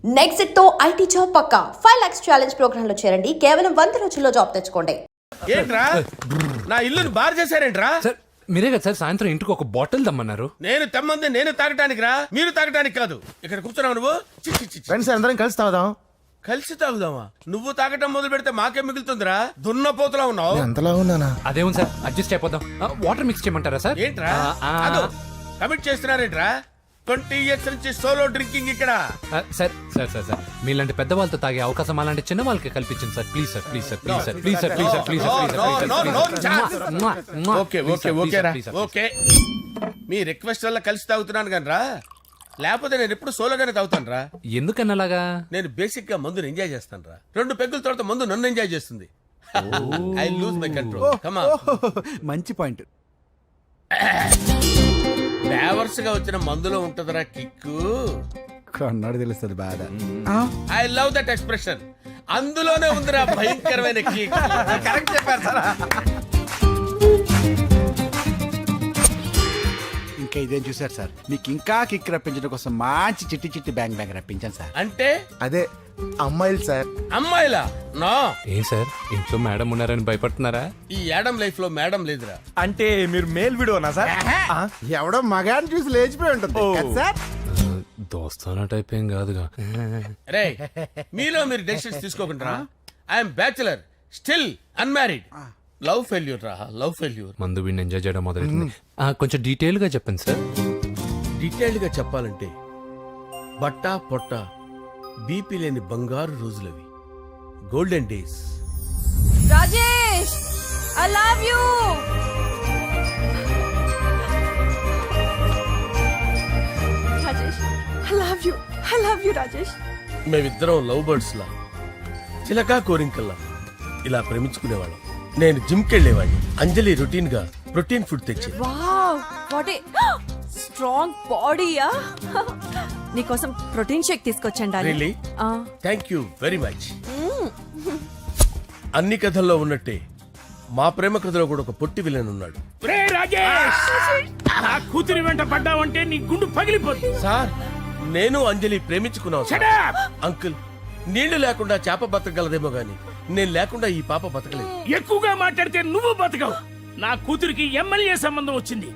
Next తో IT job పక్కా 5 lakhs challenge program లో చేరండి. కేవలం 100 రోజుల్లో జాబ్ తెచ్చుకోండి. ఏంట్రా నా ఇల్లుని బార్ చేశారేంట్రా? సార్ మీరే కదా సార్ సాయంత్రం ఇంటికి ఒక బాటిల్ దమ్మన్నారు. నేను తెమ్మంది నేను తాగటానికి రా, మీరు తాగటానికి కాదు. ఇక్కడ కూర్చున్నావు నువ్వు. ఫ్రెండ్స్ అందరం కలిసి తాగుదాం. కలిసి తాగుదామా? నువ్వు తాగటం మొదలు పెడితే మాకేం మిగులుతుందిరా? దున్నపోతులా ఉన్నావు. ఎంతలా ఉన్నానా? అదేం సార్ అడ్జస్ట్ అయిపోదాం. వాటర్ మిక్స్ చేయమంటారా సార్? ఏంట్రా కమిట్ చేస్తున్నారేంట్రా? 20 years నుంచి సోలో డ్రింకింగ్ ఇక్కడ. సార్ సార్ సార్ సార్ మీలాంటి పెద్ద వాళ్ళతో తాగే అవకాశం అలాంటి చిన్న వాళ్ళకి కల్పించండి sir. Please sir please sir please sir please sir please sir please okay okay okay రా ఓకే. మీ రిక్వెస్ట్ వల్ల కలిసి తాగుతున్నాను కానీ రా, లేకపోతే నేను ఎప్పుడు సోలోగానే తాగుతాను రా. ఎందుకన్నా అలాగా? నేను బేసిక్ గా మందుని ఎంజాయ్ చేస్తాను రా. 2 పెగ్గుల తర్వాత మందు నన్ను ఎంజాయ్ చేస్తుంది. I lose my control. Come on. మంచి పాయింట్. ఫ్లేవర్స్ గా వచ్చిన మందులో ఉంటదరా కిక్కు. కన్నాడు తెలుస్తుంది బాధ. I love that expression. అందులోనే ఉందిరా భయంకరమైన కిక్. కరెక్ట్ చెప్పారు సార్. ఇంకా ఇదేం చూసారు సార్, మీకు ఇంకా కిక్ రప్పించడం కోసం మంచి చిట్టి చిట్టి బ్యాంగ్ బ్యాంగ్ రప్పించాను సార్. అంటే అదే అమ్మాయిలు సార్. అమ్మాయిలా? నో. ఏం సార్ ఇంట్లో మేడం ఉన్నారని భయపడుతున్నారా? ఈ యాడమ్ లైఫ్ లో మేడం లేదురా. అంటే మీరు మేల్ వీడియోనా సార్? ఎవడో మగాన్ని చూసి లేచిపోయి ఉంటుంది కదా సార్. దోస్తానా టైప్ ఏం కాదుగా. రే మీలో మీరు డెసిషన్స్ తీసుకోకుండా. I'm bachelor still unmarried. Love failure రా, లవ్ ఫెయిల్యూర్. మందు వీడిని ఎంజాయ్ చేయడం మొదలైంది. కొంచెం డీటెయిల్ గా చెప్పండి సార్. డీటెయిల్డ్ గా చెప్పాలంటే బట్టా పొట్ట బీపీ లేని బంగారు రోజులవి, golden days. Rajesh I love you. Rajesh I love you Rajesh. మేమిద్దరం లవ్ బర్డ్స్ లా, చిలకా కోరింకల్లా ఇలా ప్రేమించుకునేవాళ్ళం. నేను జిమ్ కెళ్ళేవాడిని. అంజలి రొటీన్ గా ప్రోటీన్ ఫుడ్ తెచ్చి. వావ్ వాట్ ఏ స్ట్రాంగ్ బాడీయా. నీకోసం ప్రోటీన్ షేక్ తీసుకొచ్చండి. Really? Thank you very much. అన్ని కథల్లో ఉన్నట్టే మా ప్రేమ కథలో కూడా ఒక పొట్టి విలన్ ఉన్నాడు. కూతురి వెంట పడ్డావంటే నీ గుండు పగిలిపోతుంది. సార్ నేను అంజలి ప్రేమించుకున్నాను సార్. అంకుల్ నీళ్లు లేకుండా చేప బతకగలదేమో గాని నేను లేకుండా ఈ పాప బతకలేదు. ఎక్కువగా మాట్లాడితే నువ్వు బతకవు. నా కూతురికి ఎమ్మెల్యే సంబంధం వచ్చింది.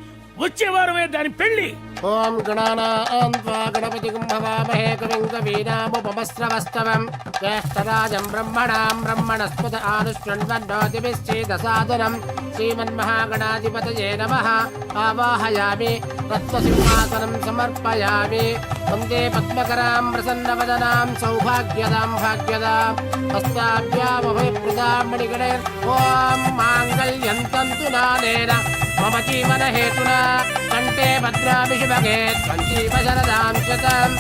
వచ్చే వారమే దాని పెళ్లి. ఓం గణపతి కుంభవామహే కవిం కవీనాముపమస్రవస్తవం జ్యేష్ఠరాజం బ్రహ్మణాం బ్రహ్మణస్పద ఆనుష్ఠ్వన్నోతిభిశ్చేదసాదనం శ్రీమన్మహాగణాధిపతయే నమః. ఆవాహయామి తత్వసింహాసనం సమర్పయామి. వందే పద్మకరాం ప్రసన్నవదనాం సౌభాగ్యదాం భాగ్యదాం హస్తాభ్యామభయప్రదాం మణిగణైర్. ఓం మాంగళ్యం తంతు నానేన మమ జీవన హేతునా కంటే భద్రామి శుభగే త్వంజీవ శరదాం శతం.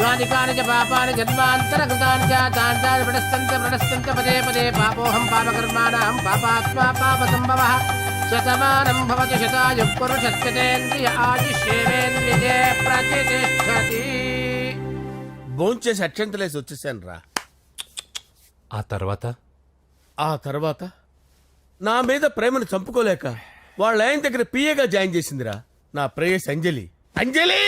యాని కాని చ పాపాని జన్మాంతరకృతాని చ తాని ప్రణశ్యంత పదే పదే పాపోహం పాపకర్మాణం పాపాత్మా పాపసంభవః. శతమానం భవతి శతాయుః పురుషస్యతేంద్రియ ఆయుష్యేవేంద్రియే ప్రతిష్ఠతి. భోంచేసి అక్షంతలేసి వచ్చేసాను రా. ఆ తర్వాత నా మీద ప్రేమను చంపుకోలేక వాళ్ళ ఆయన దగ్గర పిఏగా జాయిన్ చేసిందిరా నా ప్రేయస్ అంజలి. అంజలి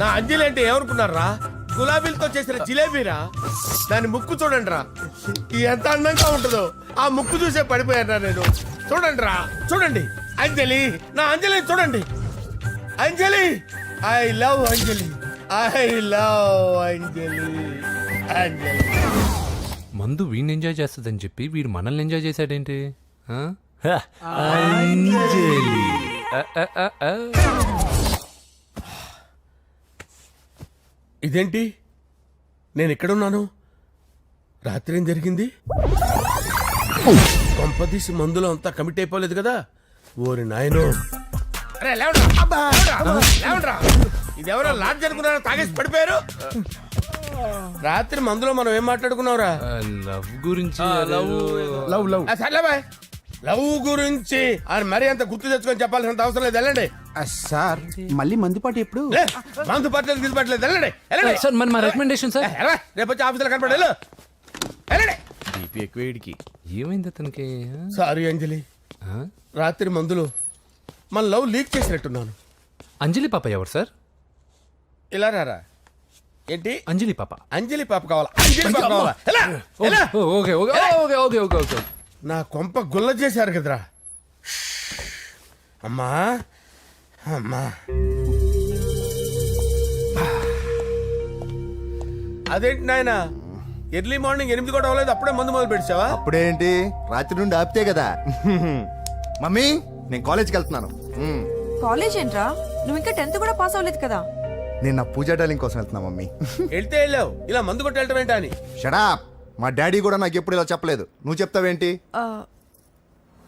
నా అంజలి అంటే ఏమనుకున్నారా? గులాబీలతో చేసిన జిలేబీరా. దాని ముక్కు చూడండి రా ఎంత అందంగా ఉంటుందో. ఆ ముక్కు చూసే పడిపోయారా నేను. చూడండి రా చూడండి అంజలి, నా అంజలి చూడండి. Anjali I love Anjali, I love Anjali. Anjali మందు వీడిని ఎంజాయ్ చేస్తుందని చెప్పి వీడు మనల్ని ఎంజాయ్ చేశాడేంటి? అంజలి ఇదేంటి నేను ఎక్కడున్నాను? రాత్రి ఏం జరిగింది? కొంపదీసి మందులో అంతా కమిట్ అయిపోలేదు కదా? ఓరి నాయనో. ఇదెవరో లాడ్జ్ అనుకున్నారో తాగేసి పడిపోయారు. రాత్రి మందులో మనం ఏం మాట్లాడుకున్నావురా? లవ్ గురించి. లవ్ లవ్ సర్లే బాయ్, లవ్ గురించి అని మరీ అంత గుర్తు తెచ్చుకొని చెప్పాల్సినంత అవసరం లేదు. వెళ్ళండి సార్ మళ్ళీ మందుపాటి ఎప్పుడు? మందు పట్టలేదు తీసుపట్టలేదు. వెళ్ళండి సార్ మరి మా రికమెండేషన్ సార్. రేపు వచ్చి ఆఫీసులో కనపడి వెళ్ళండి. ఏమైంది అతనికి? సారీ అంజలి, రాత్రి మందులో మన లవ్ లీక్ చేసినట్టున్నాను. అంజలి పాప ఎవరు సార్? ఇలా రారా. ఏంటి అంజలి పాప. అంజలి పాప కావాలా? అంజలి పాప కావాలా? ఎలా? ఎలా? Okay okay okay okay okay okay. నా కొంప గుల్ల చేశారు కదరా. అమ్మా అమ్మా, అదేంటి నాయన ఎర్లీ మార్నింగ్ 8 కూడా అవ్వలేదు, అప్పుడే మందు మొదలు పెడిచావా? అప్పుడేంటి, రాత్రి నుండి ఆపితే కదా. మమ్మీ నేను కాలేజ్కి వెళ్తున్నాను. కాలేజ్ ఏంట్రా, నువ్వు ఇంకా 10th కూడా పాస్ అవ్వలేదు కదా. నేను నా పూజా డాలింగ్ కోసం వెళ్తున్నా మమ్మీ. వెళ్తే వెళ్ళావు, ఇలా మందు కొట్టి వెళ్ళటం ఏంటా అని. షడాప్, మా డాడీ కూడా నాకు ఎప్పుడు ఇలా చెప్పలేదు. నువ్వు చెప్తావేంటి? ఆ,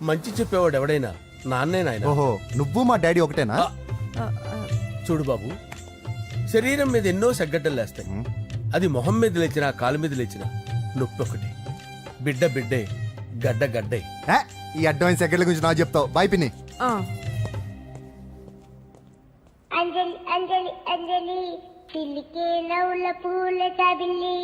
మంచి చెప్పేవాడు ఎవడైనా నాన్నే నాయన. ఓహో, నువ్వు మా డాడీ ఒకటేనా? ఆ, ఆ, చూడు బాబు, శరీరం మీద ఎన్నో సగ్గడ్డలు లేస్తాయి. అది మొహం మీద లేచినా కాలు మీద లేచినా నొప్పి ఒకటి. బిడ్డ బిడ్డే, గడ్డ గడ్డే. ఏ, ఈ అడ్వాన్స్ సెకండ్ల గురించి నాకు చెప్తావు. బాయ్ పిన్ని. ఆ. అంజలి అంజలి అంజలి పిల్లికే నవ్వుల పూల తబిల్లి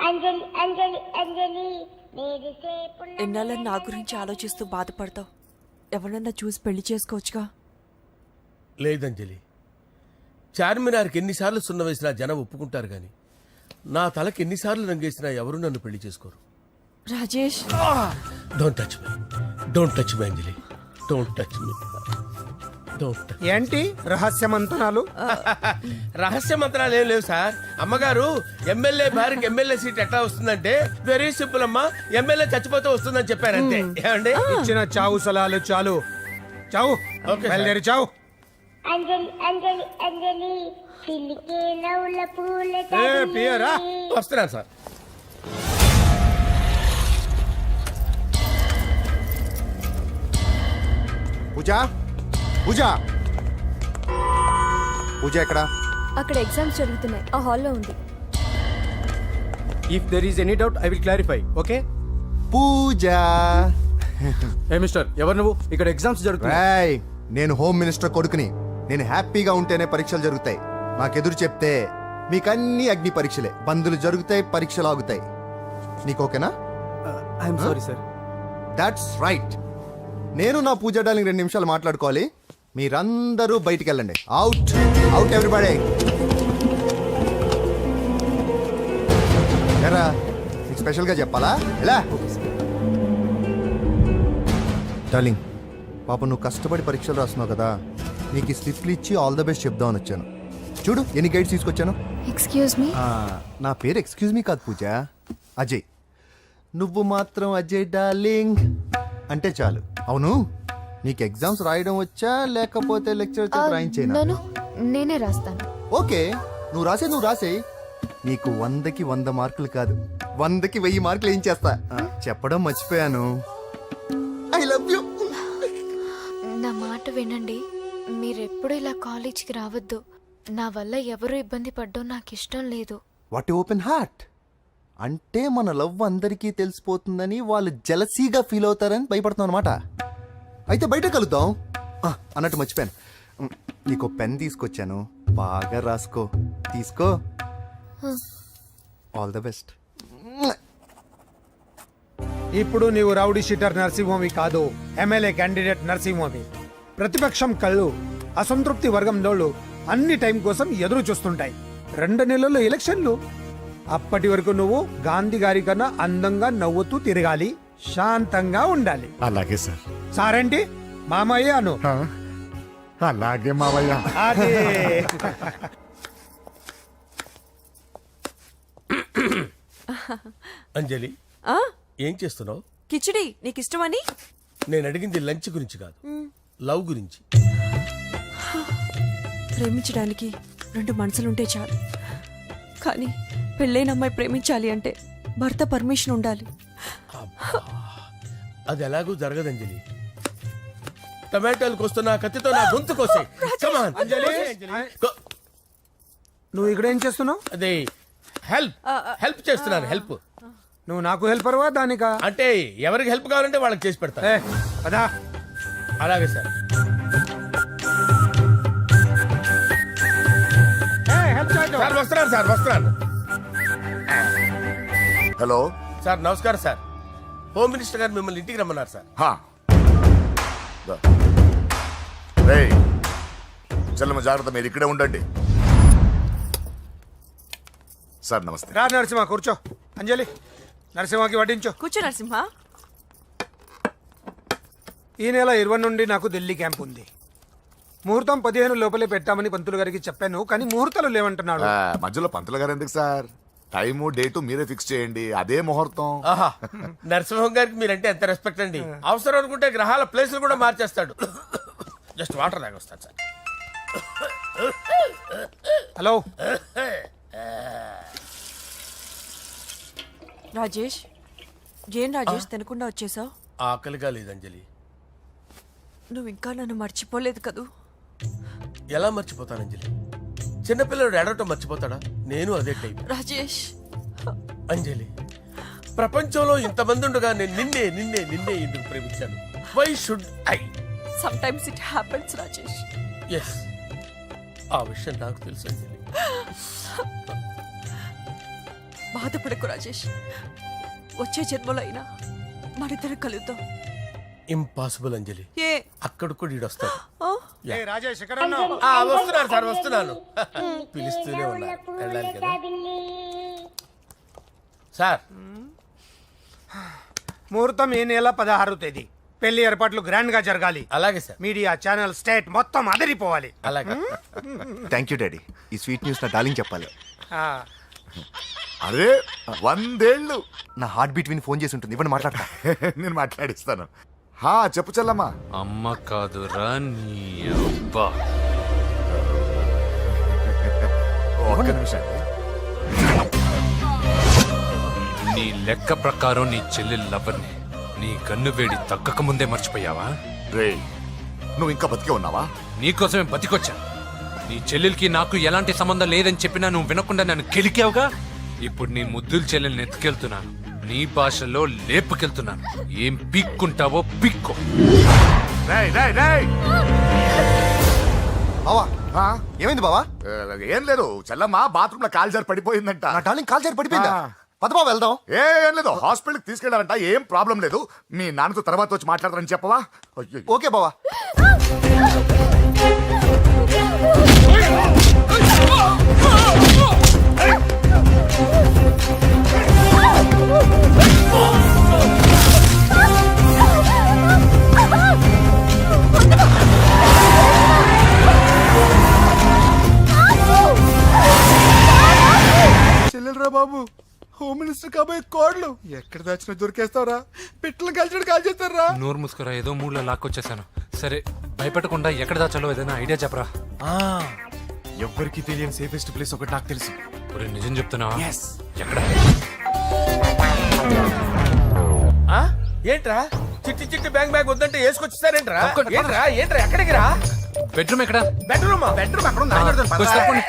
అంజలి అంజలి అంజలి నేరిసే పుల్ల ఎన్నాళ్ళని నా గురించి ఆలోచిస్తూ బాధపడతావు. ఎవరన్నా చూసి పెళ్లి చేసుకోవచ్చుగా. లేదంజలి, చార్మినార్కి ఎన్నిసార్లు సున్న వేసినా జనం ఒప్పుకుంటారు గాని నా తలకి ఎన్నిసార్లు రంగేసినా ఎవరు నన్ను పెళ్లి చేసుకోరు. Rajesh, don't touch me, don't touch me Anjali, don't touch me, don't. ఏంటి రహస్య మంతనాలు? రహస్య మంత్రాలు ఏం లేవు సార్. అమ్మగారు ఎమ్మెల్యే భార్యకి ఎమ్మెల్యే సీట్ ఎట్లా వస్తుందంటే వెరీ సింపుల్ అమ్మా, ఎమ్మెల్యే చచ్చిపోతే వస్తుందని చెప్పారంతే. ఏమండి? ఇచ్చిన చావు సలాలు చాలు. చావు, ఓకే సార్. బయలుదేరి చావు. అంజలి అంజలి అంజలి పిల్లికే నవ్వుల పూల ఏ పియరా, తబిల్లి వస్తున్నాను సార్. పూజ, పూజ, పూజ ఎక్కడ? అక్కడ ఎగ్జామ్స్ జరుగుతున్నాయి, ఆ హాల్లో ఉంది. If there is any doubt I will clarify. Okay Pooja. ఏ మిస్టర్, ఎవరు నువ్వు? ఇక్కడ ఎగ్జామ్స్ జరుగుతున్నాయి. రాయ్, నేను హోమ్ మినిస్టర్ కొడుకుని. నేను హ్యాపీగా ఉంటేనే పరీక్షలు జరుగుతాయి. నాకెదురు చెప్తే మీకన్నీ అగ్ని పరీక్షలే. బందులు జరుగుతాయి, పరీక్షలు ఆగుతాయి. నీకు ఓకేనా? I'm sorry sir. That's right. నేను నా పూజ డాలింగ్ 2 నిమిషాలు మాట్లాడుకోవాలి. మీరందరూ బయటికి వెళ్ళండి. Out, out everybody. ఎరా, నీకు స్పెషల్గా చెప్పాలా? ఎలా డార్లింగ్, పాప నువ్వు కష్టపడి పరీక్షలు రాస్తున్నావు కదా, నీకు ఈ స్లిప్లు ఇచ్చి ఆల్ ద బెస్ట్ చెప్దామని వచ్చాను. చూడు ఎన్ని గైడ్స్ తీసుకొచ్చాను. Excuse me. నా పేరు ఎక్స్క్యూజ్ మీ కాదు పూజ, అజయ్. నువ్వు మాత్రం అజయ్ డార్లింగ్ అంటే చాలు. అవును, నీకు ఎగ్జామ్స్ రాయడం వచ్చా లేకపోతే లెక్చర్ రాయించేనా? నన్ను నేనే రాస్తాను. ఓకే, నువ్వు రాసే. నీకు 100కి 100 మార్కులు కాదు, 100కి 1000 మార్కులు ఏం చేస్తా. చెప్పడం మర్చిపోయాను, ఐ లవ్ యూ. నా మాట వినండి, మీరెప్పుడు ఇలా కాలేజీకి రావద్దు. నా వల్ల ఎవరు ఇబ్బంది పడ్డం నాకు ఇష్టం లేదు. What open heart. అంటే మన లవ్ అందరికీ తెలిసిపోతుందని వాళ్ళు జలసీగా ఫీల్ అవుతారని భయపడుతున్నాం అనమాట. అయితే బయట కలుద్దాం. అన్నట్టు మర్చిపోయాను, నీకు పెన్ తీసుకొచ్చాను, బాగా రాసుకో. తీసుకో. All the best. ఇప్పుడు నీవు రౌడీ షీటర్ నరసింహమి కాదు, ఎమ్మెల్యే క్యాండిడేట్ నరసింహమి. ప్రతిపక్షం కళ్ళు, అసంతృప్తి వర్గంలోళ్ళు అన్ని టైం కోసం ఎదురు చూస్తుంటాయి. 2 నెలల్లో ఎలక్షన్లు. అప్పటి వరకు నువ్వు గాంధీ గారి కన్నా అందంగా నవ్వుతూ తిరగాలి, శాంతంగా ఉండాలి. అలాగే సార్. సారేంటి మామయ్య అను. అలాగే మావయ్య. అదే. అంజలి, ఆ, ఏం చేస్తున్నావు? కిచిడి నీకు ఇష్టమని. నేను అడిగింది లంచ్ గురించి కాదు, లవ్ గురించి. ప్రేమించడానికి 2 మనసులుంటే చాలు, కానీ పెళ్ళైన అమ్మాయి ప్రేమించాలి అంటే భర్త పర్మిషన్ ఉండాలి. అది ఎలాగూ జరగదు అంజలి. టమాటాలు కోస్తున్నా కత్తితో నా గొంతు కోసే. అంజలి, నువ్వు ఇక్కడ ఏం చేస్తున్నావు? అదే హెల్ప్ చేస్తున్నాను. హెల్ప్ నువ్వు నాకు హెల్పర్వా దానికా? అంటే ఎవరికి హెల్ప్ కావాలంటే వాళ్ళకి చేసి పెడతా. ఏ, పదా. అలాగే సార్. సార్ వస్తున్నాను, సార్ వస్తున్నాను. హలో సార్ నమస్కారం సార్. హోమ్ మినిస్టర్ గారు మిమ్మల్ని ఇంటికి రమ్మన్నారు సార్. చెల్లమ్మ జాగ్రత్త, మీరు ఇక్కడే ఉండండి. సార్ నమస్తే. రా నరసింహ కూర్చో. అంజలి నరసింహకి వడ్డించు. కూర్చో నరసింహ. ఈ నెల 20 నుండి నాకు ఢిల్లీ క్యాంప్ ఉంది. ముహూర్తం 15 లోపలే పెట్టామని పంతులు గారికి చెప్పాను, కానీ ముహూర్తాలు లేవంటున్నాడు. మధ్యలో పంతులు గారు ఎందుకు సార్? టైము డేటు మీరే ఫిక్స్ చేయండి, అదే ముహూర్తం. ఆహా నరసింహం గారికి మీరంటే ఎంత రెస్పెక్ట్ అండి. అవసరం అనుకుంటే గ్రహాల ప్లేసులు కూడా మార్చేస్తాడు. జస్ట్ వాటర్ తాగొస్తాను సార్. హలో రాజేష్, ఏం రాజేష్ తినకుండా వచ్చేసావు? ఆకలిగా లేదు అంజలి. నువ్వు ఇంకా నన్ను మర్చిపోలేదు కదూ? ఎలా మర్చిపోతాను అంజలి? చిన్నపిల్లడు ఏడవటం మర్చిపోతాడా? నేను అదే టైప్. రాజేష్, అంజలి, ప్రపంచంలో ఇంతమంది ఉండగా నేను నిన్నే నిన్నే నిన్నే ఎందుకు ప్రేమించాను? Why should I? Sometimes it happens Rajesh. Yes, ఆ విషయం నాకు తెలుసు అంజలి. బాధపడకు రాజేష్, వచ్చే జన్మలో అయినా మనిద్దరం కలుద్దాం. ఇంపాసిబుల్ అంజలి. ఏ అక్కడ కూడా ఈడొస్తాడు. ఆ? ఏ రాజేష్ ఎక్కడ ఉన్నావు? వస్తున్నాను సార్, వస్తున్నాను. పిలుస్తూనే ఉన్నాను, వెళ్ళాలి కదా సార్. ముహూర్తం ఈ నెల 16వ తేదీ. పెళ్లి ఏర్పాట్లు గ్రాండ్ గా జరగాలి. అలాగే సార్. మీడియా ఛానల్ స్టేట్ మొత్తం అదిరిపోవాలి. అలాగే. Thank you daddy. ఈ స్వీట్ న్యూస్ నా డార్లింగ్ చెప్పాలి. ఆ, అరే 100 ఏళ్ళు. నా హార్ట్ బీట్ విని ఫోన్ చేసి ఉంటుంది, ఇవ్వండి మాట్లాడతా. నేను మాట్లాడిస్తాను. హా చెప్పు చెల్లమ్మా. అమ్మ కాదురా నీ అబ్బా. ఒక్క నిమిషం. నీ లెక్క ప్రకారం నీ చెల్లి లవర్ని నీ కన్ను వేడి తగ్గక ముందే మర్చిపోయావా? రే నువ్వు ఇంకా బతికే ఉన్నావా? నీకోసమే బతికొచ్చా. నీ చెల్లెలకి నాకు ఎలాంటి సంబంధం లేదని చెప్పినా నువ్వు వినకుండా నన్ను కెలికావుగా. ఇప్పుడు నీ ముద్దుల చెల్లెల్ని ఎత్తుకెళ్తున్నాను, నీ భాషలో లేపుకెళ్తున్నాను. ఏం పీక్కుంటావో పీక్కో. రేయ్ రేయ్ రేయ్. బావా ఆ? ఏమైంది బావా? ఏం లేదు, చెల్లమ్మ బాత్రూమ్ లో కాల్జారి పడిపోయిందంట. నా డార్లింగ్ కాల్ చేరి పడిపోయిందా? పద బావ వెళ్దాం. ఏం లేదు, హాస్పిటల్కి తీసుకెళ్ళాలంట. ఏం ప్రాబ్లం లేదు, మీ నాన్నతో తర్వాత వచ్చి మాట్లాడతారని చెప్పవా? అయ్యో. ఓకే బావా. చెల్లెలరా బాబు, హోమ్ మినిస్టర్ కాబోయే కోడ్లు ఎక్కడ దాచినా దొరికేస్తావరా? పిట్టలు కలిసి కాల్ చేస్తారా? నోరు ముసుకురా, ఏదో మూడులో లాక్కొచ్చేసాను. సరే భయపెట్టకుండా ఎక్కడ దాచాలో ఏదైనా ఐడియా చెప్పరా. ఎవ్వరికి తెలియని సేఫెస్ట్ ప్లేస్ ఒకటి నాకు తెలుసు. ఒరే నిజం చెప్తున్నావా? ఎక్కడ? ఆ? ఏంట్రా చిట్టి చిట్టి బ్యాంగ్ బ్యాగ్ వద్దంటే వేసుకొచ్చేసారేంట్రా? ఏంట్రా ఏంట్రా ఎక్కడికి రా? బెడ్రూమ్ ఎక్కడ? బెడ్రూమా? బెడ్రూమ్ అక్కడ ఉంది. కొంచెం తప్పండి.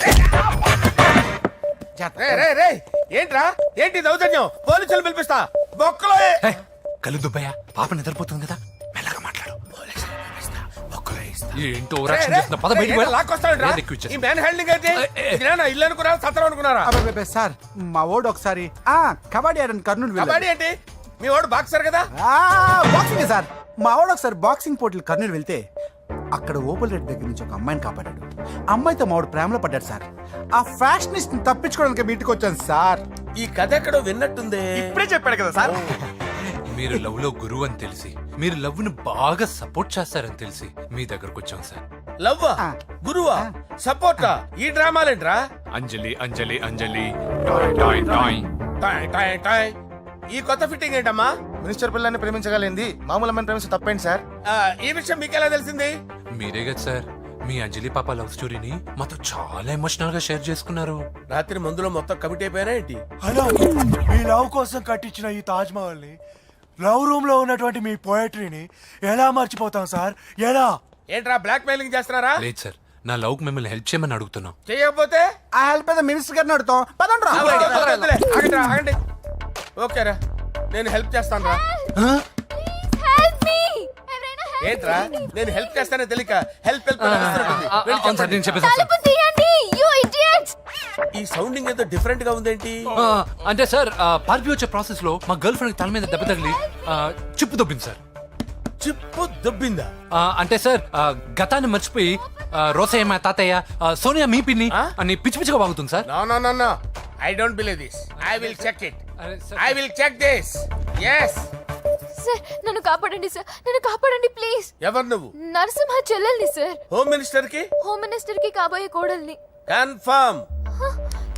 ఏంట్రా ఏంటి దౌర్జన్యం? పోలీసులు పిలిపిస్తా. బొక్కలో హే, కళ్ళు దుబ్బయ్యా, పాప నిద్రపోతుంది కదా, మెల్లగా మాట్లాడు. ఏంటో ఓవరాక్షన్ చేస్తున్నా, పద బయటికి వెళ్ళు. లాక్కొస్తాడు. ఏది ఎక్కువ ఇచ్చేస్తా. ఈ మ్యాన్ హ్యాండింగ్ అయితే ఇదేనా ఇల్లు అనుకున్నారా, సత్రం అనుకున్నారా? అబ్బబ్బబ్బే, సార్ మా ఓడు ఒకసారి కబడ్డీ ఆడని కర్నూలు వెళ్ళాడు. కబడ్డీ ఏంటి? మీ వాడు బాక్సర్ కదా? Boxing sir. మా వాడు ఒకసారి బాక్సింగ్ పోటీలు కర్నూలు వెళ్తే అక్కడ ఓపెల్ రెడ్డి దగ్గర నుంచి ఒక అమ్మాయిని కాపాడాడు. అమ్మాయితో మావాడు ప్రేమలో పడ్డాడు సార్. ఆ ఫ్యాషనిస్ట్ తప్పించుకోవడానికి మీటికి వచ్చాను సార్. ఈ కథ ఎక్కడో విన్నట్టుంది. ఇప్పుడే చెప్పాడు కదా సార్. మీరు లవ్ లో గురువు అని తెలిసి, మీరు లవ్ ను బాగా సపోర్ట్ చేస్తారని తెలిసి మీ దగ్గరకు వచ్చాం సార్. లవ్వా, గురువా, సపోర్టా? ఈ డ్రామాలేంట్రా? అంజలి అంజలి అంజలి టాయ్ టాయ్ టాయ్. టాయ్ టాయ్ టాయ్. ఈ కొత్త ఫిట్టింగ్ ఏంటమ్మా? మినిస్టర్ పిల్లని ప్రేమించగలిగింది మామూలు అమ్మని ప్రేమించి తప్పేంటి సార్? ఈ విషయం మీకెలా తెలిసింది? మీరే కదా సార్ మీ అంజలి పాప లవ్ స్టోరీని మాతో చాలా ఎమోషనల్ గా షేర్ చేసుకున్నారు. రాత్రి మందులో మొత్తం కమిటీ అయిపోయినా ఏంటి? హలో, మీ లవ్ కోసం కట్టించిన ఈ తాజ్ మహల్ ని, లవ్ రూమ్ లో ఉన్నటువంటి మీ పోయట్రీని ఎలా మర్చిపోతాం సార్? ఎలా? ఏంట్రా బ్లాక్ మెయిలింగ్ చేస్తున్నారా? లేదు సార్, నా లవ్ కు మిమ్మల్ని హెల్ప్ చేయమని అడుగుతున్నాం. చేయకపోతే ఆ హెల్ప్ అయితే మినిస్టర్ గారిని అడుగుతాం. పదండి రా. వద్దులే, ఆగండి రా, ఆగండి. ఓకేరా, నేను హెల్ప్ చేస్తాను రా. ఏంట్రా నేను హెల్ప్ చేస్తానే తెలియక హెల్ప్ హెల్ప్ అవును సార్, నేను చెప్పేసాను సార్. ఈ సౌండింగ్ ఏదో డిఫరెంట్ గా ఉందేంటి? అంటే సార్ పార్టీ వచ్చే ప్రాసెస్ లో మా గర్ల్ ఫ్రెండ్ తల మీద దెబ్బ తగిలి చిప్పు దొబ్బింది సార్. చిప్పు దొబ్బిందా? అంటే సార్ గతాన్ని మర్చిపోయి రోసయ్య మా తాతయ్య, సోనియా మీ పిన్ని అని పిచ్చి పిచ్చిగా వాగుతుంది sir. No I don't believe this. I will check it. అరే, sir. I will check this. Yes. Sir నన్ను కాపాడండి సార్, నన్ను కాపాడండి ప్లీజ్. ఎవరు నువ్వు? నరసింహ చెల్లెల్ని సార్, హోమ్ మినిస్టర్ కి హోమ్ మినిస్టర్ కి కాబోయే కోడల్ని. కన్ఫర్మ్.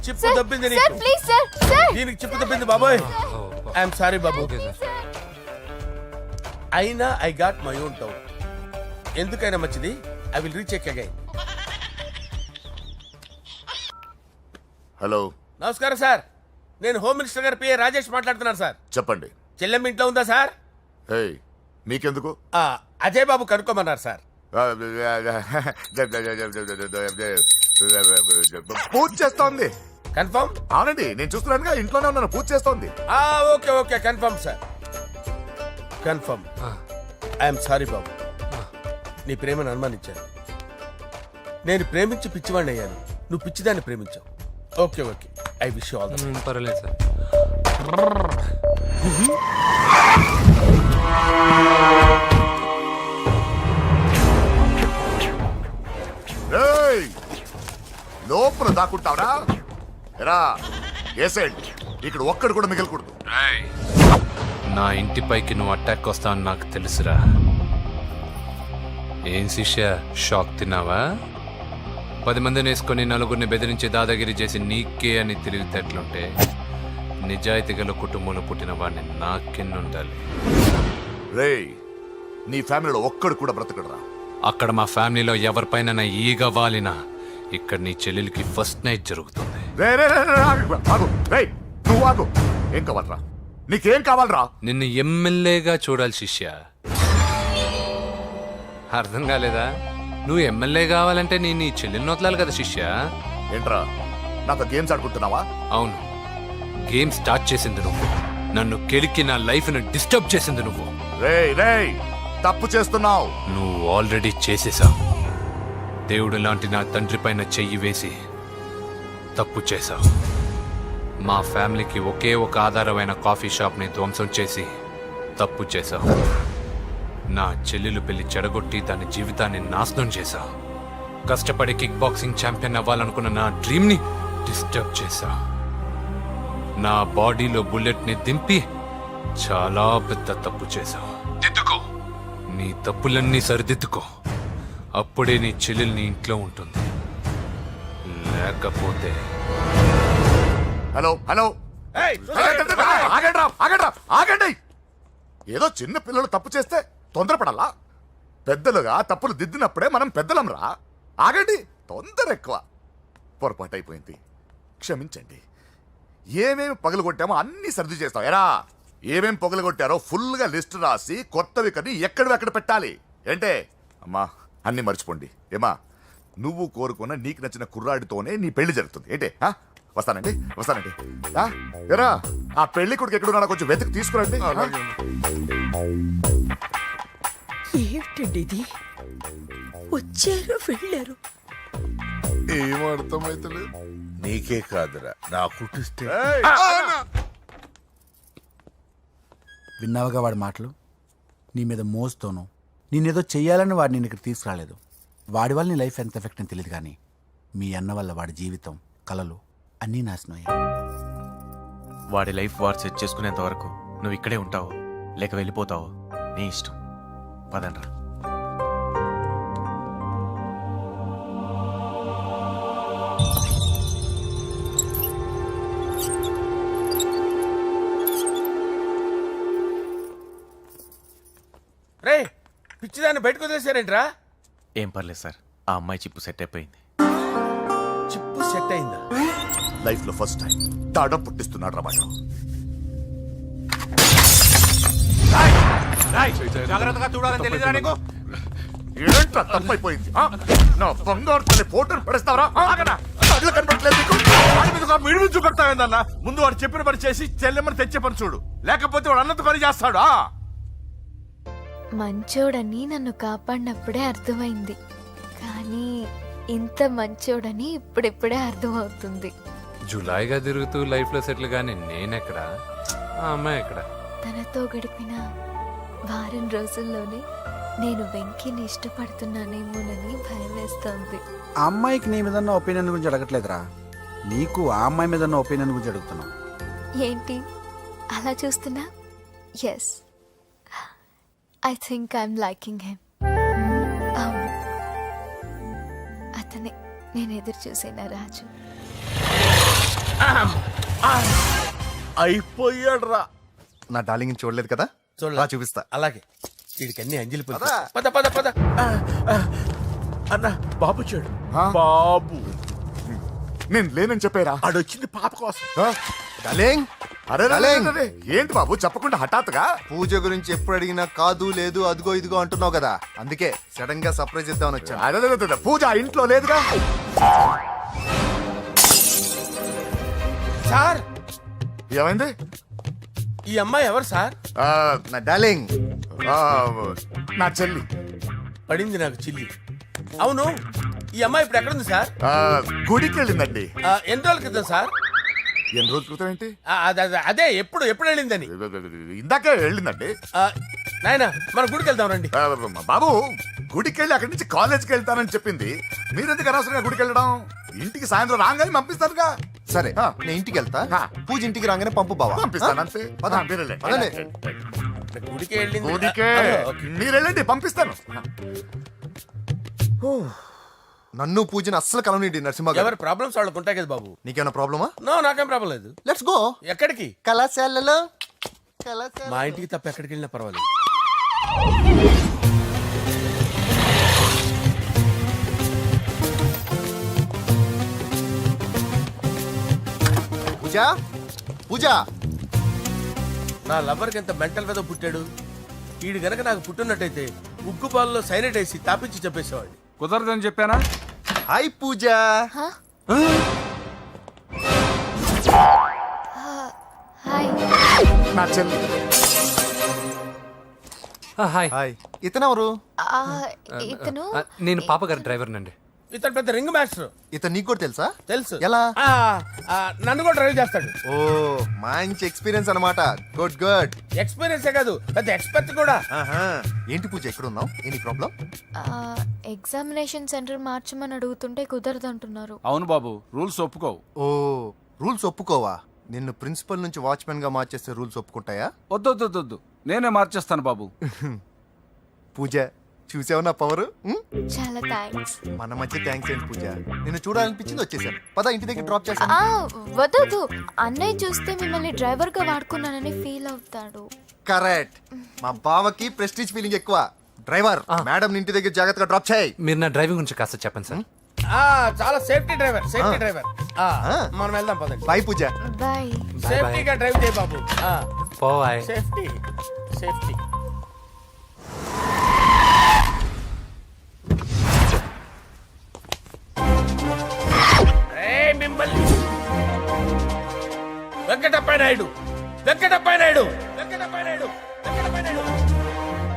చిప్పు సార్ దబ్బింది సార్ నీకు. ప్లీజ్ సార్, సార్ దీనికి చిప్పు దబ్బింది బాబోయ్. ఐఎమ్ సారీ బాబు. Okay sir. అయినా I got my own town. ఎందుకైనా మంచిది, I will recheck again. Hello, నమస్కారం సార్, నేను హోమ్ మినిస్టర్ గారి పిఏ రాజేష్ మాట్లాడుతున్నాను సార్. చెప్పండి. చెల్లెమ్మ ఇంట్లో ఉందా సార్? హే, మీకెందుకు? అజయ్ బాబు కనుక్కోమన్నారు సార్. పూజ చేస్తోంది. కన్ఫర్మ్? అవునండి, నేను చూస్తున్నానుగా, ఇంట్లోనే ఉన్నాను, పూజ చేస్తోంది. Okay okay, confirm sir, confirm. I'm sorry బాబు, నీ ప్రేమను అనుమానించాను. నేను ప్రేమించి పిచ్చివాడిని అయ్యాను, నువ్వు పిచ్చిదాన్ని ప్రేమించావు. Okay okay, I wish you all the best. పర్వాలేదు సార్. రేయ్, లోపల దాక్కుంటావరా? ఎరా ఏసెంట్, ఇక్కడ ఒక్కడు కూడా మిగలకూడదు. రేయ్, నా ఇంటిపైకి నువ్వు అటాక్ వస్తావని నాకు తెలుసురా. ఏం శిష్య, షాక్ తిన్నావా? 10 మందిని వేసుకొని నలుగురిని బెదిరించి దాదాగిరి చేసి నీకే అని తిరిగితేట్లుంటే నిజాయితీ గల కుటుంబంలో పుట్టిన వాడిని నాకెన్నుండాలి. రేయ్, నీ ఫ్యామిలీలో ఒక్కడు కూడా బ్రతకడరా. అక్కడ మా ఫ్యామిలీలో ఎవరిపైన ఈగ వాలినా ఇక్కడ నీ చెల్లెలికి ఫస్ట్ నైట్ జరుగుతుంది. రే రే రే రే, ఆగు. రేయ్, నువ్వు ఆగు. ఏం కావాలరా? నీకేం కావాలరా? నిన్ను ఎమ్మెల్యేగా చూడాలి శిష్య. అర్థం కాలేదా? నువ్వు ఎమ్మెల్యే కావాలంటే నేను నీ చెల్లెల్ని వదలాలి కదా శిష్య. ఏంట్రా, నాతో గేమ్స్ ఆడుకుంటున్నావా? అవును, గేమ్ స్టార్ట్ చేసింది నువ్వు. నన్ను కెలికి నా లైఫ్ ను డిస్టర్బ్ చేసింది నువ్వు. రేయ్ రేయ్, తప్పు చేస్తున్నావు. నువ్వు ఆల్రెడీ చేసేసావు. దేవుడు లాంటి నా తండ్రి పైన చెయ్యి వేసి తప్పు చేశావు. మా ఫ్యామిలీకి ఒకే ఒక ఆధారమైన కాఫీ షాప్ ని ధ్వంసం చేసి తప్పు చేశావు. నా చెల్లెలు పెళ్లి చెడగొట్టి దాని జీవితాన్ని నాశనం చేశావు. కష్టపడి కిక్ బాక్సింగ్ ఛాంపియన్ అవ్వాలనుకున్న నా డ్రీమ్ ని డిస్టర్బ్ చేశావు. నా బాడీలో బుల్లెట్ ని దింపి చాలా పెద్ద తప్పు చేశావు. దిద్దుకో, నీ తప్పులన్నీ సరిదిద్దుకో. అప్పుడే నీ చెల్లెలు నీ ఇంట్లో ఉంటుంది. లేకపోతే హలో హలో, ఆగండి. ఏదో చిన్న పిల్లలు తప్పు చేస్తే తొందరపడాలా? పెద్దలుగా తప్పులు దిద్దినప్పుడే మనం పెద్దలంరా. ఆగండి, తొందర ఎక్కువ. పొరపాటు అయిపోయింది, క్షమించండి. ఏమేమి పగలగొట్టామో అన్ని సర్ది చేస్తాం. ఎరా, ఏమేమి పగలగొట్టారో ఫుల్గా లిస్ట్ రాసి కొత్తవి కని ఎక్కడివి పెట్టాలి. ఏంటే అమ్మా, అన్ని మర్చిపోండి. ఏమా, నువ్వు కోరుకున్న నీకు నచ్చిన కుర్రాడితోనే నీ పెళ్లి జరుగుతుంది. ఏంటే వస్తానండి. ఎరా, ఆ పెళ్లి కొడుకు ఎక్కడున్నా కొంచెం వెతికి తీసుకురండి. ఏమిటండి ఇది? వచ్చారు వెళ్ళారు. ఏం అర్థమైతలేదు. నీకే కాదురా, నా కుట్టిస్తే. విన్నావుగా వాడి మాటలు? నీ మీద మోస్తోను నేనేదో చెయ్యాలని వాడు నేను ఇక్కడ తీసుకురాలేదు. వాడి వల్ల నీ లైఫ్ ఎంత ఎఫెక్ట్ అని తెలియదు, కానీ మీ అన్న వల్ల వాడి జీవితం, కలలు అన్నీ నాశనం అయ్యాయి. వాడి లైఫ్ వాడు సెట్ చేసుకునేంత వరకు నువ్వు ఇక్కడే ఉంటావు, లేక వెళ్ళిపోతావు, నీ ఇష్టం. పదండ్రా. రే, పిచ్చిదాన్ని బయటకు వదిలేశారేంట్రా? ఏం పర్లేదు సార్, ఆ అమ్మాయి చిప్పు సెట్ అయిపోయింది. చిప్పు సెట్ అయిందా? లైఫ్ లో ఫస్ట్ టైం తాడం పుట్టిస్తున్నాడు రా వాడు. జాగ్రత్తగా చూడాలని తెలియదురా నీకు? ఏంట్రా తప్పైపోయింది? నా బంగారు తల్లి ఫోటోలు పడేస్తావరా? కళ్ళు కనపడట్లేదు నీకు? వాడి మీద ఒక విడిపించు కొడతావేందన్నా? ముందు వాడు చెప్పిన పని చేసి చెల్లెమ్మని తెచ్చే పని చూడు, లేకపోతే వాడు అన్నంత పని చేస్తాడు. మంచోడని నన్ను కాపాడినప్పుడే అర్థమైంది, కానీ ఇంత మంచోడని ఇప్పుడిప్పుడే అర్థమవుతుంది. జులాయిగా తిరుగుతూ లైఫ్ లో సెటిల్ గాని నేనెక్కడా, ఆ అమ్మాయి ఎక్కడ? తనతో గడిపిన వారం రోజుల్లోనే నేను వెంకీని ఇష్టపడుతున్నానేమోనని భయం వేస్తోంది. ఆ అమ్మాయికి నీ మీద ఒపీనియన్ గురించి అడగట్లేదురా, నీకు ఆ అమ్మాయి మీద ఉన్న ఒపీనియన్ గురించి అడుగుతున్నావు. ఏంటి అలా చూస్తున్నా? Yes, I think I'm liking him. అవును, అతనే నేను ఎదురు చూసిన రాజు. అయిపోయాడు రా. నా డార్లింగ్ చూడలేదు కదా, చూడలే. రా చూపిస్తా. అలాగే వీడికి అన్ని అంజలి పూలు. పద. పద పద పద. అన్న బాబు చూడు బాబు. నేను లేనని చెప్పారా? ఆడొచ్చింది పాప కోసం. డార్లింగ్, అరే రే, రే, డార్లింగ్. రే, రే. ఏంటి బాబు చెప్పకుండా హఠాత్తుగా? పూజ గురించి ఎప్పుడు అడిగినా కాదు లేదు అదిగో ఇదిగో అంటున్నావు కదా, అందుకే సడన్ గా సర్ప్రైజ్ ఇద్దామని వచ్చాను. అరే, రే, రే, రే, పూజ ఆ ఇంట్లో లేదుగా. సార్, ఏమైంది? ఈ అమ్మాయి ఎవరు సార్? నా డార్లింగ్, ఆ, నా చెల్లి. పడింది నాకు చిల్లి. అవును, ఈ అమ్మాయి ఇప్పుడు ఎక్కడుంది సార్? గుడికి వెళ్ళిందండి. ఎన్ని రోజుల క్రితం సార్? ఎన్ని రోజుల క్రితం ఏంటి? అదే ఎప్పుడు ఎప్పుడు వెళ్ళిందని. ఇందాకే వెళ్ళిందండి. నాయన మన గుడికి వెళ్దాం రండి. బాబు గుడికి వెళ్ళి అక్కడి నుంచి కాలేజ్కి వెళ్తానని చెప్పింది. మీరెందుకు అనవసరంగా గుడికి వెళ్ళడం? ఇంటికి సాయంత్రం రాగానే పంపిస్తానుగా. సరే నేను ఇంటికి వెళ్తా, పూజ ఇంటికి రాగానే పంపు బావా. పంపిస్తాను అంతే. పద. మీరెళ్ళండి. పదండి. గుడికి వెళ్ళింది. గుడికే ఓకే. మీరు వెళ్ళండి, పంపిస్తాను. నన్ను పూజని అస్సలు కలవనీయండి నరసింహ గారు. ఎవరి ప్రాబ్లమ్స్ వాళ్ళకు ఉంటాయి కదా బాబు. నీకేమైనా ప్రాబ్లమా? నో, నాకేం ప్రాబ్లం లేదు. Let's go. ఎక్కడికి? కళాశాలలో. మా ఇంటికి తప్ప ఎక్కడికి వెళ్ళినా పర్వాలేదు. పూజ, పూజ. నా లవర్కి ఎంత మెంటల్ వెద పుట్టాడు. వీడు గనక నాకు పుట్టినట్టయితే ఉగ్గు పాలలో సైనట్ వేసి తాపించి చెప్పేసేవాడిని. కుదరదని చెప్పానా? హాయ్ పూజ. హాయ్. నా చెల్లి. హాయ్. హాయ్. ఇతనెవరు? ఇతను నేను పాప గారి డ్రైవర్ నండి. ఇతను పెద్ద రింగ్ మాస్టర్. ఇతను నీకు కూడా తెలుసా? తెలుసు. ఎలా? నన్ను కూడా డ్రైవ్ చేస్తాడు. ఓ మంచి ఎక్స్పీరియన్స్ అన్నమాట. Good good. ఎక్స్పీరియన్సే కాదు, పెద్ద ఎక్స్పర్ట్ కూడా. ఏంటి పూజ ఎక్కడ ఉన్నావు? Any problem? ఎగ్జామినేషన్ సెంటర్ మార్చమని అడుగుతుంటే కుదరదంటున్నారు. అవును బాబు, రూల్స్ ఒప్పుకోవు. ఓ రూల్స్ ఒప్పుకోవా? నిన్ను ప్రిన్సిపల్ నుంచి వాచ్మెన్ గా మార్చేస్తే రూల్స్ ఒప్పుకుంటాయా? వద్దు, నేనే మార్చేస్తాను బాబు. పూజ చూసావు నా పవర్? చాలా థ్యాంక్స్. మన మధ్య థ్యాంక్స్ ఏంటి పూజ, నిన్ను చూడాలనిపించింది వచ్చేసాను. పద ఇంటి దగ్గర డ్రాప్ చేస్తాను. వద్దు, అన్నయ్య చూస్తే మిమ్మల్ని డ్రైవర్ గా వాడుకున్నానని ఫీల్ అవుతాడు. కరెక్ట్. మా బావకి ప్రెస్టీజ్ ఫీలింగ్ ఎక్కువ. డ్రైవర్, మేడం ఇంటి దగ్గర జాగ్రత్తగా డ్రాప్ చేయి. మీరు నా డ్రైవింగ్ గురించి కాస్త చెప్పండి సార్. చాలా సేఫ్టీ డ్రైవర్. మనం వెళ్దాం పదండి. బాయ్ పూజ. బాయ్. సేఫ్టీగా డ్రైవ్ చేయి బాబు. పోవాయ్. Safety safety. మిమ్మల్ని వెంకటప్ప నాయుడు, వెంకటప్ప నాయుడు, వెంకటప్ప నాయుడు, వెంకటప్ప నాయుడు,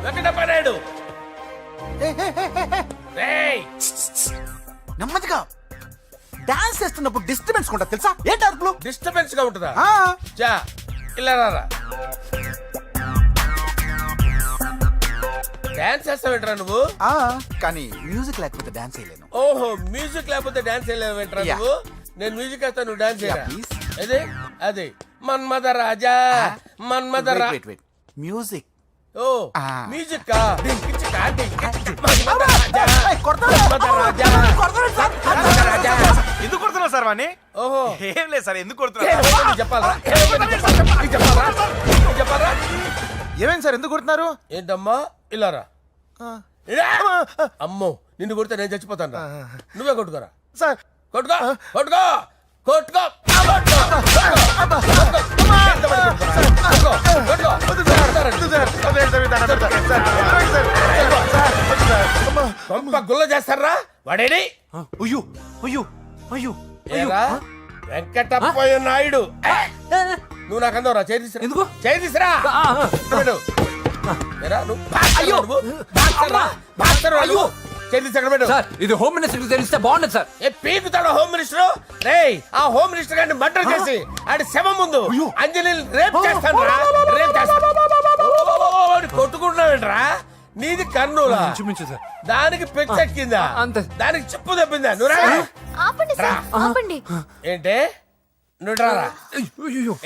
వెంకటప్ప నాయుడు. నెమ్మదిగా డాన్స్ చేస్తున్నప్పుడు డిస్టర్బెన్స్ కూడా తెలుసా? ఏంటి అరుపులు? డిస్టర్బెన్స్ గా ఉంటుందా? చా ఇలా రారా. డాన్స్ చేస్తావేంట్రా నువ్వు? కానీ మ్యూజిక్ లేకపోతే డాన్స్ చేయలేను. ఓహో, మ్యూజిక్ లేకపోతే డాన్స్ చేయలేవేంట్రా నువ్వు? నేను మ్యూజిక్ వేస్తా, నువ్వు డాన్స్ చేయరా? అదే అదే మన్మద రాజా, మన్మద మ్యూజిక్. ఓ మ్యూజిక్ కా? మన్మద రాజా, మన్మద రాజా, మన్మద రాజా. ఎందుకు కొడుతున్నావు సార్ వాణ్ణి? ఓహో, ఏం లేదు సార్, ఎందుకు కొడుతున్నారు? చెప్పాలా? చెప్పాలా? ఏమైంది సార్, ఎందుకు కొడుతున్నారు? ఏంటమ్మా ఇలారా. అమ్మో, నిన్ను కొడితే నేను చచ్చిపోతాను. నువ్వే కొట్టుకోరా సార్. కొట్టుకో కొట్టుకో కొట్టుకో. గుల్ల చేస్తారా వాడేడి? అయ్యో అయ్యో అయ్యో ఏరా వెంకటప్పయ్య నాయుడు, నువ్వు నాకు అందవరా? చేయి తీసురా. ఎందుకు? చేయి తీసురా. సార్, ఇది హోమ్ మినిస్టర్ తెలిస్తే బాగుండదు సార్. పీకుతాడు home minister. రేయ్, ఆ హోమ్ మినిస్టర్ గారిని మర్డర్ చేసి ఆడి శవం ముందు అంజలి రేప్ చేస్తాను. రేప్ చేస్తాను. కొట్టుకుంటున్నావేంట్రా? నీది కర్నూలా ఇంచుమించు సార్. దానికి పెచ్చెక్కిందా అంతే. దానికి చిప్పు తప్పిందా నువ్వు రా. ఆపండి సార్ ఆపండి ఏంటి నువ్వు రారా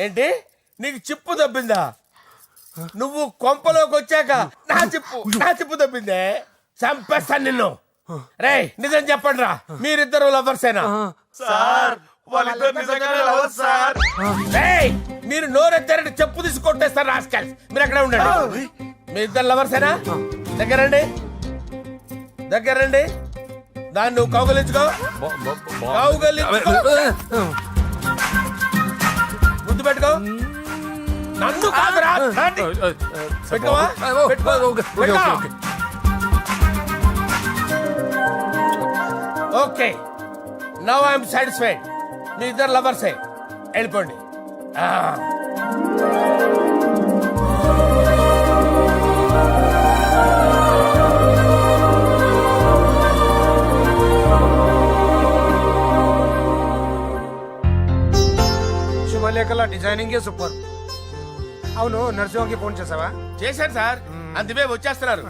ఏంటి నీకు చిప్పు తప్పిందా నువ్వు కొంపలోకి వచ్చాక నా చిప్పు తప్పిందే చంపేస్తాను నిన్ను రేయ్ నిజం చెప్పండి రా మీరిద్దరు లవర్సేనా రేయ్ మీరు నోరెత్తారంటే చెప్పు తీసి కొట్టేస్తారు రాస్కల్స్ మీరు అక్కడే ఉండండి మీ ఇద్దరు లవర్సేనా దగ్గరండి దాన్ని నువ్వు కౌగలించుకో ముద్దు పెట్టుకో నన్ను కాదురా నాటి. పెట్టుకోవా? పెట్టుకో. ఓకే నవ్ ఐఎమ్ సాటిస్ఫైడ్ మీ ఇద్దరు లవర్సే వెళ్ళిపోండి శుభలేఖల డిజైనింగ్ సూపర్. అవును నరసింహకి ఫోన్ చేసావా? చేశాను సార్ అందుకే వచ్చేస్తున్నారు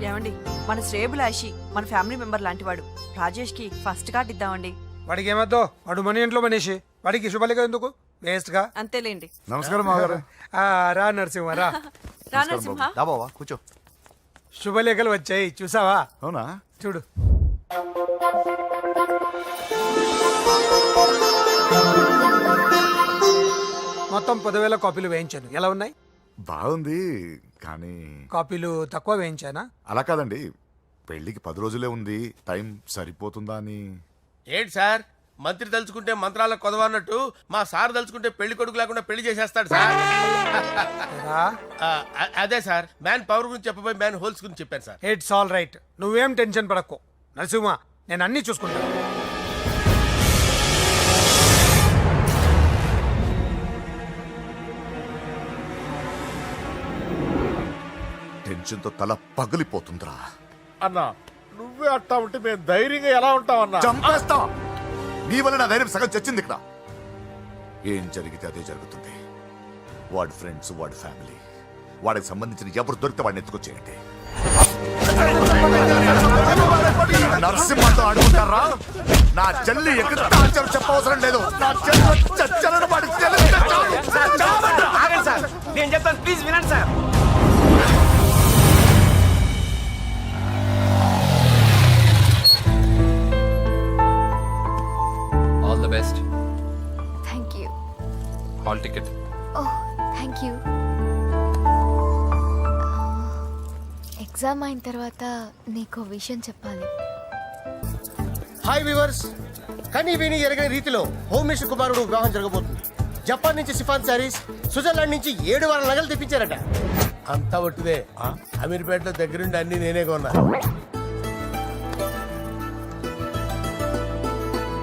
ఏమండి మన శ్రేయబులాషి మన ఫ్యామిలీ మెంబర్ లాంటి వాడు రాజేష్ కి ఫస్ట్ కార్డ్ ఇద్దామండి. వాడికి ఏమద్దో వాడు మన ఇంట్లో మనిషి వాడికి శుభలేఖ ఎందుకు వేస్ట్ గా. అంతేలేండి. నమస్కారం మామగారు. రా నరసింహ రా. రా నరసింహ. దా బావా కూర్చో. శుభలేఖలు వచ్చాయి చూసావా? అవునా? చూడు. మొత్తం 10,000 కాపీలు వేయించాను. ఎలా ఉన్నాయి? బాగుంది కానీ కాపీలు తక్కువ వేయించానా? అలా కాదండి, పెళ్లికి 10 రోజులే ఉంది, టైం సరిపోతుందా అని. ఏంటి సార్ మంత్రి తలుచుకుంటే మంత్రాలకు కొదవన్నట్టు మా సార్ తలుచుకుంటే పెళ్లి కొడుకు లేకుండా పెళ్లి చేసేస్తాడు సార్. అదే సార్ మ్యాన్ పవర్ గురించి చెప్పబోయి మ్యాన్ హోల్స్ గురించి చెప్పాను సార్. It's all right. నువ్వేం టెన్షన్ పడకు నరసింహ, నేను అన్ని చూసుకుంటాను. టెన్షన్తో తల పగిలిపోతుందిరా. అన్నా నువ్వే అట్టా ఉంటే మేము ధైర్యంగా ఎలా ఉంటాం అన్నా? చంపేస్తా. నీ వల్ల నా ధైర్యం సగం చచ్చింది ఇక్కడ. ఏం జరిగితే అదే జరుగుతుంది. వాడి ఫ్రెండ్స్, వాడి ఫ్యామిలీ, వాడికి సంబంధించిన ఎవరు దొరికితే వాడిని ఎత్తుకొచ్చేయండి. నరసింహతో అడుగుతారా? నా చెల్లి ఎక్కడ చెప్పవసరం లేదు. నా చెల్లి చచ్చలను వాడి నేను చెప్తాను ప్లీజ్ వినండి sir. All the best. Thank you. Hall ticket. Oh thank you. Exam అయిన తర్వాత నీకు విషయం చెప్పాలి. హాయ్ వ్యూవర్స్, కానీ విని ఎరగని రీతిలో హోమ్ మినిస్టర్ కుమారుడు వివాహం జరగబోతుంది. జపాన్ నుంచి సిఫాన్ శారీస్, స్విట్జర్లాండ్ నుంచి 7 వారాల నగలు తెప్పించారట. అంతా ఒట్టిదే. అమీర్పేటలో దగ్గరుండి అన్ని నేనే కొన్నా.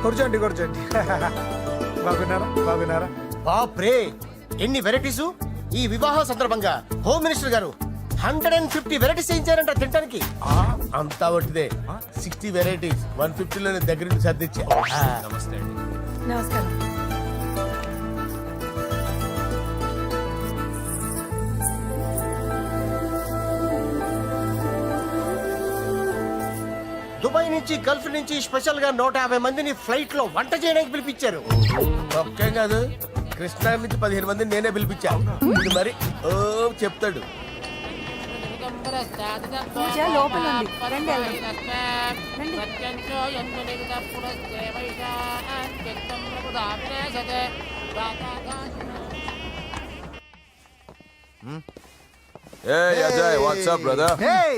కూర్చోండి కూర్చోండి. బాగున్నారా? బాప్రే ఎన్ని వెరైటీసు! ఈ వివాహ సందర్భంగా హోమ్ మినిస్టర్ గారు 150 వెరైటీస్ చేయించారంట తినడానికి. అంతా ఒట్టిదే. 60 వెరైటీస్ 150లోనే దగ్గరుండి సర్దిచ్చా. నమస్తే అండి. నమస్కారం. దుబాయ్ నుంచి గల్ఫ్ నుంచి స్పెషల్ గా 150 మందిని ఫ్లైట్ లో వంట చేయడానికి పిలిపించారు. ఒక్కే కాదు కృష్ణా నుంచి 15 మందిని నేనే పిలిపించా. ఇది మరి ఓ చెప్తాడు. పూజ లోపల ఉంది. రండి వెళ్దాం. Hey Ajay, what's up, brother? Hey,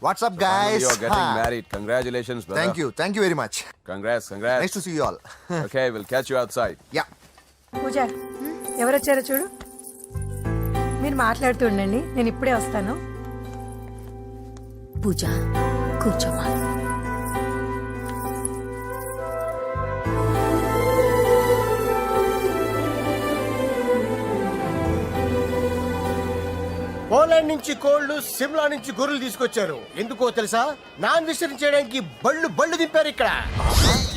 what's up, guys? You're getting married. Congratulations, brother. Thank you very much. Congrats. Nice to see you all. Okay, we'll catch you outside. Yeah. పూజ ఎవరొచ్చారో చూడు. మీరు మాట్లాడుతూ ఉండండి, నేను ఇప్పుడే వస్తాను. పూజ కూర్చోమా. పోలాండ్ నుంచి కోళ్లు, సిమ్లా నుంచి గొర్రెలు తీసుకొచ్చారు. ఎందుకో తెలుసా? నాన్ వెజిటేరియన్ చేయడానికి బళ్ళు దింపారు ఇక్కడ.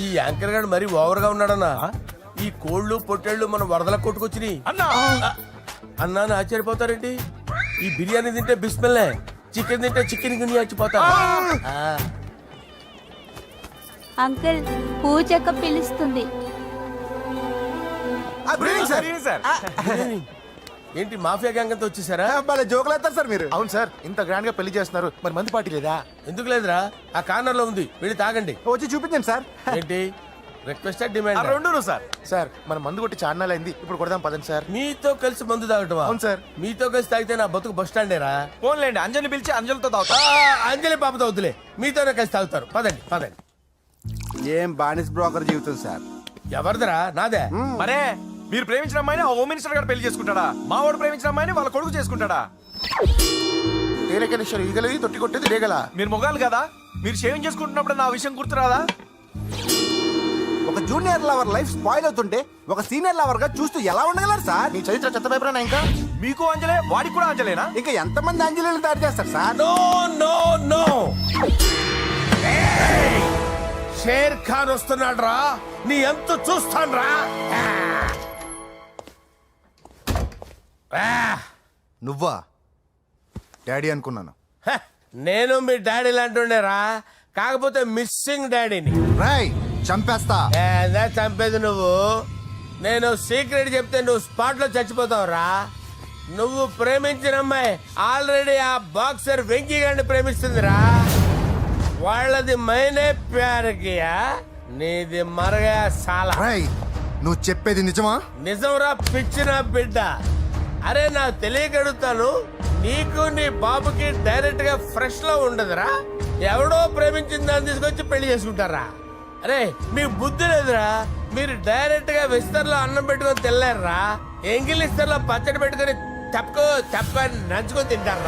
ఈ యాంకర్ గారు మరి ఓవర్ గా ఉన్నాడన్నా. ఈ కోళ్లు పొట్టేళ్లు మన వరదల కొట్టుకొచ్చినాయి అన్నాను ఆశ్చర్యపోతారేంటి? ఈ బిర్యానీ తింటే బిస్మిల్లే, చికెన్ తింటే చికెన్ గిన్నె వచ్చిపోతా అంకుల్ పూజక్క పిలుస్తుంది. ఏంటి మాఫియా గ్యాంగ్ అంతా వచ్చేసారా? జోకులు వేస్తారు సార్ మీరు. అవును సార్, ఇంత గ్రాండ్ గా పెళ్లి చేస్తున్నారు, మరి మంది పార్టీ లేదా? ఎందుకు లేదురా, ఆ కార్నర్ లో ఉంది, వెళ్ళి తాగండి. వచ్చి చూపించండి సార్. ఏంటి రిక్వెస్ట్ డిమాండ్? రెండును సార్. సార్ మన మందు కొట్టి చాన్నాలైంది, ఇప్పుడు కొడదాం పదండి సార్. మీతో కలిసి మందు తాగటమా? అవును సార్. మీతో కలిసి తాగితే నా బతుకు బస్ స్టాండేరా? ఫోన్లేండి, అంజలి పిలిచి అంజలితో తాగుతా. అంజలి పాపతో వద్దులే, మీతోనే కలిసి తాగుతారు. పదండి పదండి. ఏం బానిస్ బ్రోకర్ జీవితం సార్. ఎవరిదిరా? నాదే. మరే మీరు ప్రేమించిన అమ్మాయిని ఆ హోమ్ మినిస్టర్ గారు పెళ్లి చేసుకుంటాడా? మావాడు ప్రేమించిన అమ్మాయిని వాళ్ళ కొడుకు చేసుకుంటాడా? తేనెకనేశ్వరు ఈగలది తొట్టి కొట్టేది రేగల. మీరు మొగాలు కదా, మీరు షేవింగ్ చేసుకుంటున్నప్పుడు నా విషయం గుర్తురాదా? ఒక జూనియర్ లవర్ లైఫ్ స్పాయిల్ అవుతుంటే ఒక సీనియర్ లవర్ గా చూస్తూ ఎలా ఉండగలరు సార్? మీ చరిత్ర చెత్త పేపరేనా? ఇంకా మీకు అంజలే, వాడికి కూడా అంజలేనా? ఇంకా ఎంతమంది అంజలిని తయారు చేస్తారు sir? No no no, Sher Khan వస్తున్నాడు రా, నీ ఎంత చూస్తాను రా. నువ్వా? డాడీ అనుకున్నాను. నేను మీ డాడీ లాంటి రా, కాకపోతే మిస్సింగ్ డాడీని. రాయ్ చంపేస్తా. ఏదా చంపేది నువ్వు? నేను సీక్రెట్ చెప్తే నువ్వు స్పాట్ లో చచ్చిపోతావురా. నువ్వు ప్రేమించిన అమ్మాయి ఆల్రెడీ ఆ బాక్సర్ వెంకీ గారిని ప్రేమిస్తుందిరా. వాళ్ళది మైనే ప్యార్ కియా, నీది మరగా సాలా. రాయ్ నువ్వు చెప్పేది నిజమా? నిజంరా పిచ్చిన బిడ్డ. అరే నాకు తెలియగడుగుతాను, నీకు నీ బాబుకి డైరెక్ట్ గా ఫ్రెష్ లో ఉండదురా. ఎవడో ప్రేమించిన దాన్ని తీసుకొచ్చి పెళ్లి చేసుకుంటారా? అరే మీకు బుద్ధి లేదురా, మీరు డైరెక్ట్ గా విస్తర్లో అన్నం పెట్టుకొని తెల్లారా, ఎంగిల్ ఇస్తర్లో పచ్చడి పెట్టుకొని తప్పుకో నంచుకొని తింటారా.